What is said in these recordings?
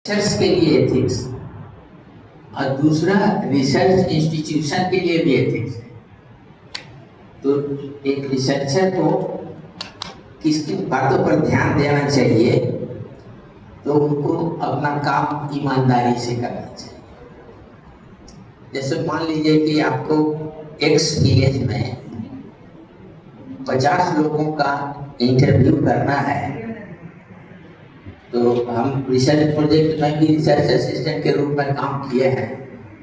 Research के लिए ethics और दूसरा रिसर्च इंस्टीट्यूशन के लिए भी एथिक्स है। तो एक रिसर्चर को किस किन बातों पर ध्यान देना चाहिए, तो उनको अपना काम ईमानदारी से करना चाहिए। जैसे मान लीजिए कि आपको एक्स विलेज में 50 लोगों का इंटरव्यू करना है, तो हम रिसर्च प्रोजेक्ट में भी रिसर्च असिस्टेंट के रूप में काम किए हैं।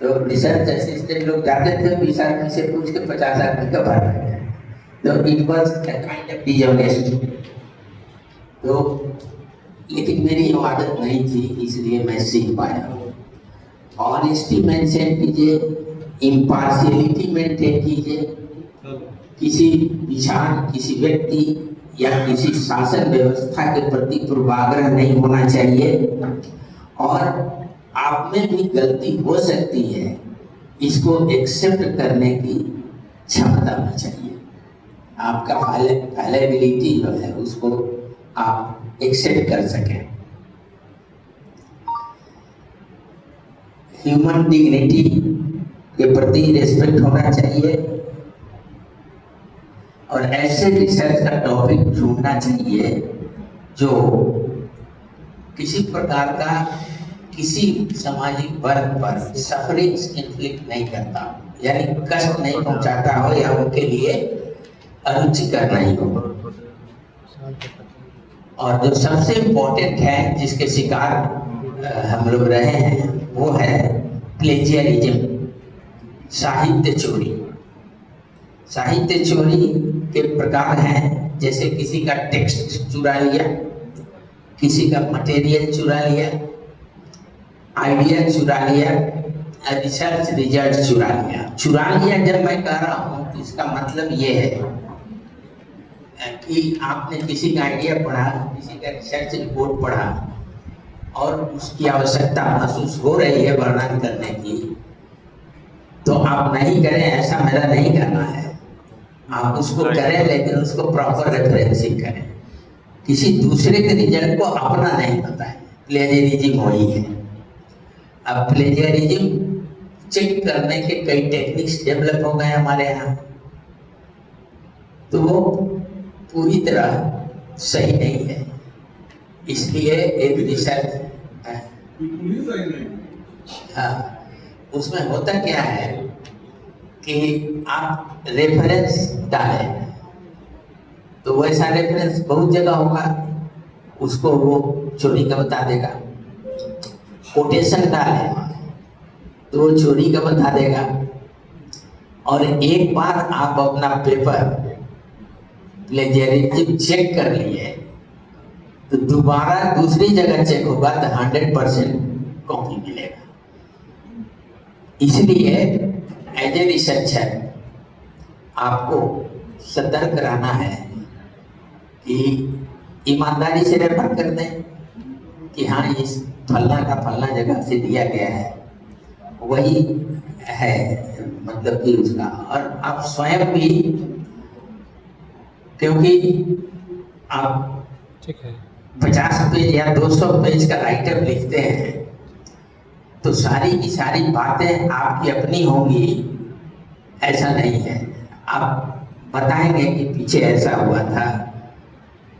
तो रिसर्च असिस्टेंट लोग जाते थे 20 आदमी से पूछ के 50 आदमी का भर रहे हैं, तो it was kind of dishonest. तो लेकिन मेरी वो आदत नहीं थी, इसलिए मैं सीख पाया। ऑनेस्टी मेंटेन कीजिए, इम्पार्शियलिटी मेंटेन कीजिए। किसी विचार, किसी व्यक्ति या किसी शासन व्यवस्था के प्रति पूर्वाग्रह नहीं होना चाहिए, और आप में भी गलती हो सकती है, इसको एक्सेप्ट करने की क्षमता भी चाहिए। आपका फैलेबिलिटी जो है उसको आप एक्सेप्ट कर सकें। ह्यूमन डिग्निटी के प्रति रिस्पेक्ट होना चाहिए, और ऐसे रिसर्च का टॉपिक ढूंढना चाहिए जो किसी प्रकार का किसी सामाजिक वर्ग पर सफरिंग्स इन्फ्लिक्ट नहीं करता, यानी कष्ट नहीं पहुंचाता हो या उनके लिए अरुचिकर नहीं हो। और जो सबसे इम्पोर्टेंट है, जिसके शिकार हम लोग रहे हैं, वो है प्लेजियरिज्म, साहित्य चोरी। साहित्य चोरी के प्रकार हैं, जैसे किसी का टेक्स्ट चुरा लिया, किसी का मटेरियल चुरा लिया, आइडिया चुरा लिया, रिसर्च रिजल्ट चुरा लिया। चुरा लिया जब मैं कह रहा हूँ तो इसका मतलब ये है कि आपने किसी का आइडिया पढ़ा, किसी का रिसर्च रिपोर्ट पढ़ा और उसकी आवश्यकता महसूस हो रही है वर्णन करने की, तो आप नहीं करें, ऐसा मेरा नहीं करना है। आप उसको करें, लेकिन उसको प्रॉपर रेफरेंसिंग करें। किसी दूसरे के रिजल्ट को अपना नहीं बताएं। प्लेजरिज्म वही है। अब प्लेजरिज्म चेक करने के कई टेक्निक्स डेवलप हो गए हमारे यहाँ, तो वो पूरी तरह सही नहीं है। इसलिए एक रिसर्च, हाँ, उसमें होता क्या है कि आप रेफरेंस डालें, तो वैसा रेफरेंस बहुत जगह होगा, उसको वो चोरी का बता देगा। कोटेशन डालें तो वो चोरी का बता देगा। और एक बार आप अपना पेपर प्लेजियरिज्म चेक कर लिए, तो दोबारा दूसरी जगह चेक होगा तो 100% कॉपी मिलेगा। इसलिए एज ए रिसर्चर आपको सतर्क रहना है कि ईमानदारी से रेफर कर दें कि हाँ, इस फलना का फलना जगह से दिया गया है, वही है, मतलब कि उसका। और आप स्वयं भी, क्योंकि आप 50 पेज या 200 पेज का राइटर लिखते हैं, तो सारी की सारी बातें आपकी अपनी होंगी, ऐसा नहीं है। आप बताएंगे कि पीछे ऐसा हुआ था,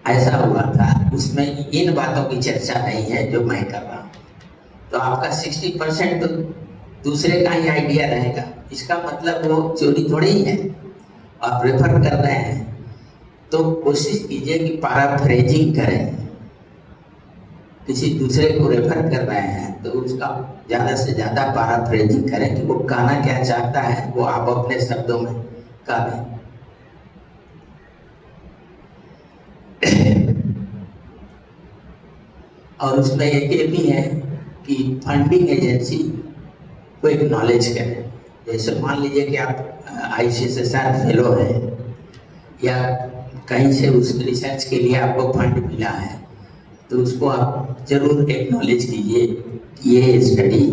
ऐसा हुआ था, उसमें इन बातों की चर्चा नहीं है जो मैं कर रहा हूँ। तो आपका 60% तो दूसरे का ही आइडिया रहेगा। इसका मतलब वो चोरी थोड़ी ही है। आप रेफर कर रहे हैं तो कोशिश कीजिए कि पैराफ्रेजिंग करें। किसी दूसरे को रेफर कर रहे हैं तो उसका ज़्यादा से ज़्यादा पैराफ्रेजिंग करें कि वो कहना क्या चाहता है, वो आप अपने शब्दों में कह दें। और उसमें एक ये भी है कि फंडिंग एजेंसी को एक्नॉलेज करें। जैसे मान लीजिए कि आप ICSSR फेलो हैं, या कहीं से उस रिसर्च के लिए आपको फंड मिला है, तो उसको आप जरूर एक्नॉलेज कीजिए कि ये स्टडी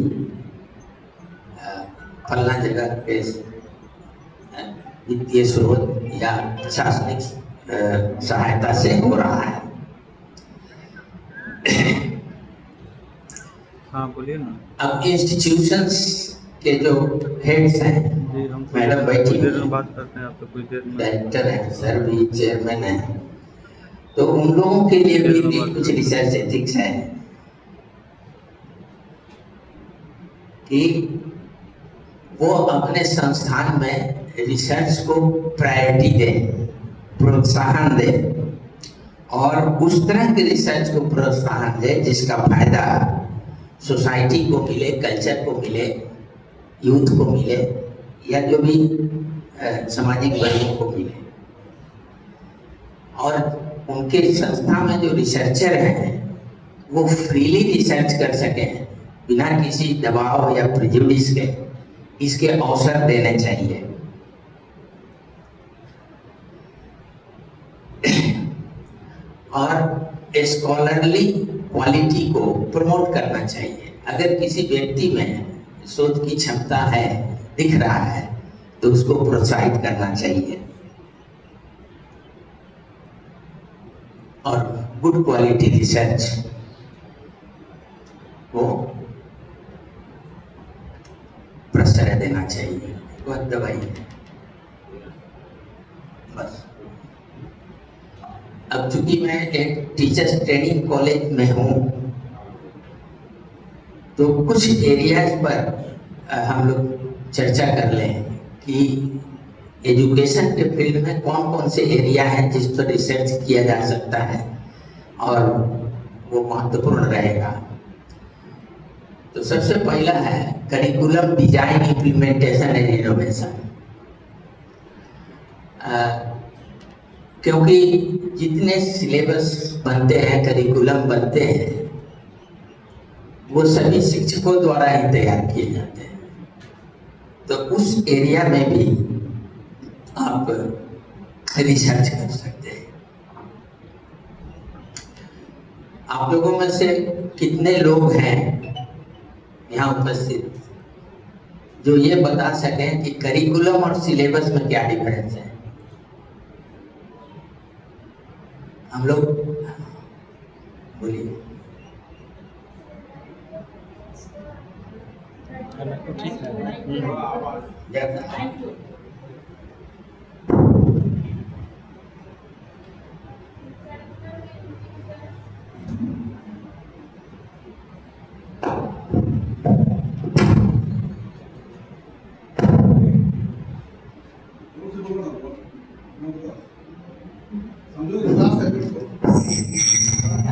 फलना जगह पे वित्तीय स्रोत या प्रशासनिक सहायता से हो रहा है। हाँ बोलिए ना। अब इंस्टीट्यूशंस के जो हेड्स हैं, जी हम मैडम बैठी कुछ देर हुई में हैं, बात करते हैं आपसे, कुछ देर में। डायरेक्टर है, सर भी चेयरमैन है, तो उन लोगों के लिए भी कुछ रिसर्च एथिक्स है कि वो अपने संस्थान में रिसर्च को प्रायोरिटी दें, प्रोत्साहन दें, और उस तरह के रिसर्च को प्रोत्साहन दें जिसका फायदा सोसाइटी को मिले, कल्चर को मिले, यूथ को मिले, या जो भी सामाजिक वर्गों को मिले। और उनके संस्था में जो रिसर्चर हैं वो फ्रीली रिसर्च कर सकें बिना किसी दबाव या प्रेजुडिस के, इसके अवसर देने चाहिए। और स्कॉलरली क्वालिटी को प्रमोट करना चाहिए। अगर किसी व्यक्ति में शोध की क्षमता है, दिख रहा है, तो उसको प्रोत्साहित करना चाहिए और गुड क्वालिटी रिसर्च को प्रश्रय देना चाहिए। वह दवाई है बस। अब चूंकि मैं एक टीचर्स ट्रेनिंग कॉलेज में हूँ, तो कुछ एरियाज पर हम लोग चर्चा कर लें कि एजुकेशन के फील्ड में कौन कौन से एरिया हैं जिस पर रिसर्च किया जा सकता है और वो महत्वपूर्ण रहेगा। तो सबसे पहला है curriculum design, implementation and innovation. क्योंकि जितने सिलेबस बनते हैं, करिकुलम बनते हैं, वो सभी शिक्षकों द्वारा ही तैयार किए जाते हैं। तो उस एरिया में भी आप रिसर्च कर सकते हैं। आप लोगों में से कितने लोग हैं यहाँ उपस्थित जो ये बता सकें कि करिकुलम और सिलेबस में क्या डिफरेंस है? हम लोग बोलिए।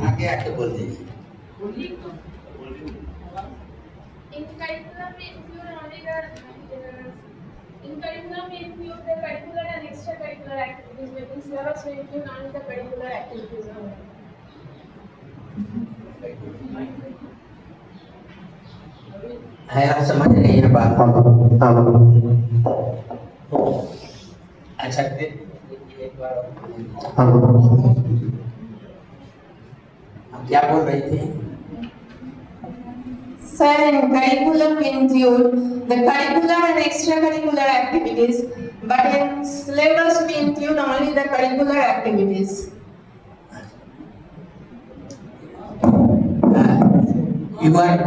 आगे आके बोल दीजिए। In curriculum, we include the curricular and extracurricular activities. Within syllabus, we include only the curricular activities only. है, आप समझ रही हैं बात? अच्छा, एक बार हम क्या बोल रहे थे? Sir, in curriculum we include the curricular and extracurricular activities, but in syllabus we include only the curricular activities. You are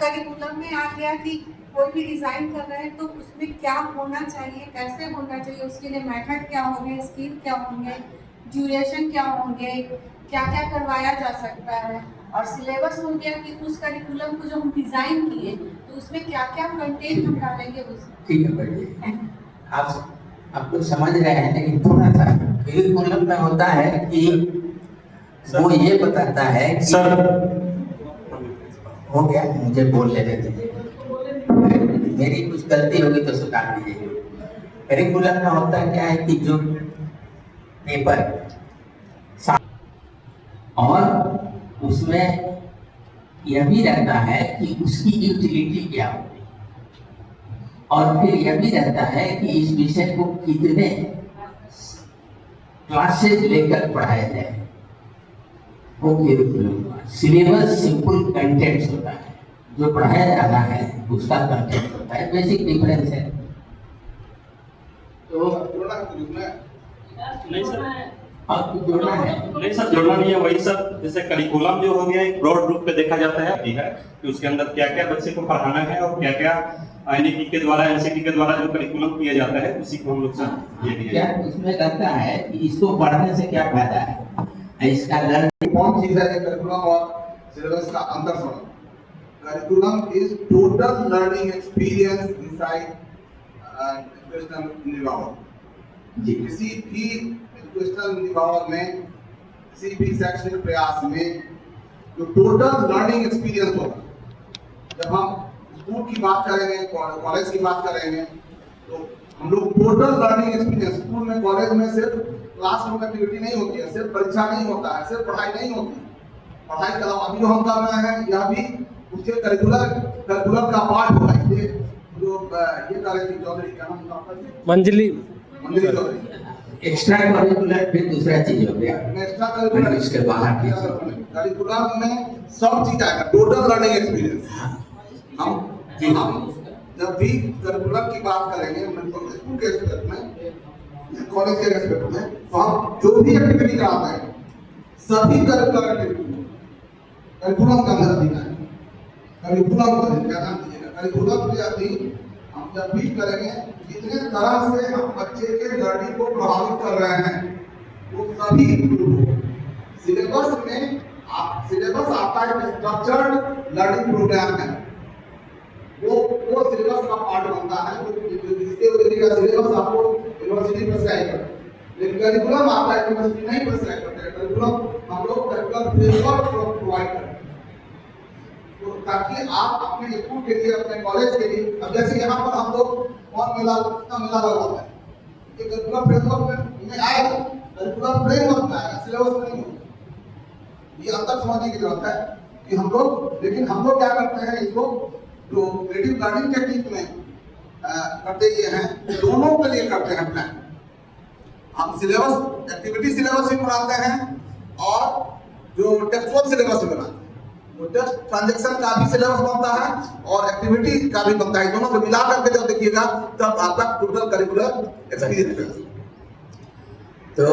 curriculum में आ गया कि कोई भी डिजाइन कर रहे हैं तो उसमें क्या होना चाहिए, कैसे होना चाहिए, उसके लिए मेथड क्या होंगे, स्किल क्या होंगे, ड्यूरेशन क्या होंगे, क्या क्या करवाया जा सकता है। और सिलेबस हो गया कि उस करिकुलम को जो हम डिजाइन किए तो उसमें क्या क्या कंटेंट हम डालेंगे उसमें। ठीक है, बढ़िया। आप लोग समझ रहे हैं, लेकिन थोड़ा सा करिकुलम में होता है कि वो ये बताता है कि सर हो गया, मुझे बोल लेने दीजिए, मेरी कुछ गलती होगी तो सुधार दीजिए। करिकुलम में होता क्या है कि जो पेपर और उसमें यह भी रहता है कि उसकी यूटिलिटी क्या होगी, और फिर यह भी रहता है कि इस विषय को कितने क्लासेस लेकर पढ़ाया जाए। वो करिकुलम। सिलेबस सिंपल कंटेंट्स होता है, जो पढ़ाया जाना है उसका कंटेंट होता है, बेसिक डिफरेंस है। तो नहीं सर, और कुछ जोड़ना है? नहीं सर, जोड़ना नहीं है, वही सर जैसे करिकुलम जो हो गया एक ब्रॉड रूप पे देखा जाता है ठीक है कि उसके अंदर क्या क्या बच्चे को पढ़ाना है और क्या क्या एनईपी के द्वारा एनसीटी के द्वारा जो करिकुलम किया जाता है उसी को हम लोग सर ये क्या इसमें लगता है कि इसको पढ़ने से क्या फायदा है? इसका लर्निंग कौन चीज है करिकुलम और सिलेबस का अंतर समझो। Curriculum is total learning experience inside educational environment. जी किसी भी एजुकेशनल एनवायरनमेंट में, किसी भी शैक्षणिक प्रयास में जो टोटल लर्निंग एक्सपीरियंस होगा, जब हम स्कूल की बात करेंगे, कॉलेज की बात करेंगे, तो हम लोग टोटल लर्निंग एक्सपीरियंस, स्कूल में कॉलेज में सिर्फ क्लासरूम एक्टिविटी नहीं होती है, सिर्फ परीक्षा नहीं होता है, सिर्फ पढ़ाई नहीं होती है। पढ़ाई के अलावा अभी जो हम कर रहे हैं यह भी उसके करिकुलर का पार्ट होगा। ये जो ये कर रही थी चौधरी, क्या नाम था आपका? मंजली चौधरी। एक्स्ट्रा करिकुलर फिर दूसरा चीज हो गया, एक्स्ट्रा करिकुलर इसके बाहर की करिकुलम में सब चीज आएगा, टोटल लर्निंग एक्सपीरियंस। हम जब भी करिकुलम की बात करेंगे स्कूल के एस्पेक्ट में, कॉलेज के एस्पेक्ट में, तो हम जो भी एक्टिविटी कराते हैं सभी करिकुलर एक्टिविटी करिकुलम का अंदर दिया है। करिकुलम का क्या नाम दीजिएगा, करिकुलम के अधीन हम जब भी करेंगे, जितने तरह से हम बच्चे के लर्निंग को प्रभावित कर रहे हैं वो सभी सिलेबस में सिलेबस आपका एक स्ट्रक्चर्ड लर्निंग प्रोग्राम है, वो सिलेबस का पार्ट बनता है। जिसके वजह का सिलेबस आपको यूनिवर्सिटी प्रेस्क्राइब करता है, लेकिन करिकुलम आपका यूनिवर्सिटी नहीं प्रेस्क्राइब करता है। करिकुलम हम लोग करिकुलर फ्रेमवर्क प्रोवाइड करते हैं, तो ताकि आप अपने स्कूल के लिए, अपने कॉलेज के लिए, अब जैसे यहाँ पर हम लोग कौन मेला लगवाता है, ये करिकुलर फ्रेमवर्क में आएगा, करिकुलर फ्रेमवर्क में आएगा, सिलेबस में नहीं होगा। ये अंतर समझने की जरूरत है कि हम लोग, लेकिन हम लोग क्या करते हैं, इसको जो क्रिएटिव लर्निंग टेक्निक में करते ये हैं, दोनों के लिए करते हैं प्लान। हम सिलेबस एक्टिविटी सिलेबस भी बनाते हैं और जो टेक्सुअल सिलेबस भी बनाते हैं। वो टेक्स्ट ट्रांजैक्शन का भी सिलेबस बनता है और एक्टिविटी का भी बनता है, दोनों को मिला करके जब देखिएगा तब आपका टोटल करिकुलर एक्सपीरियंस। तो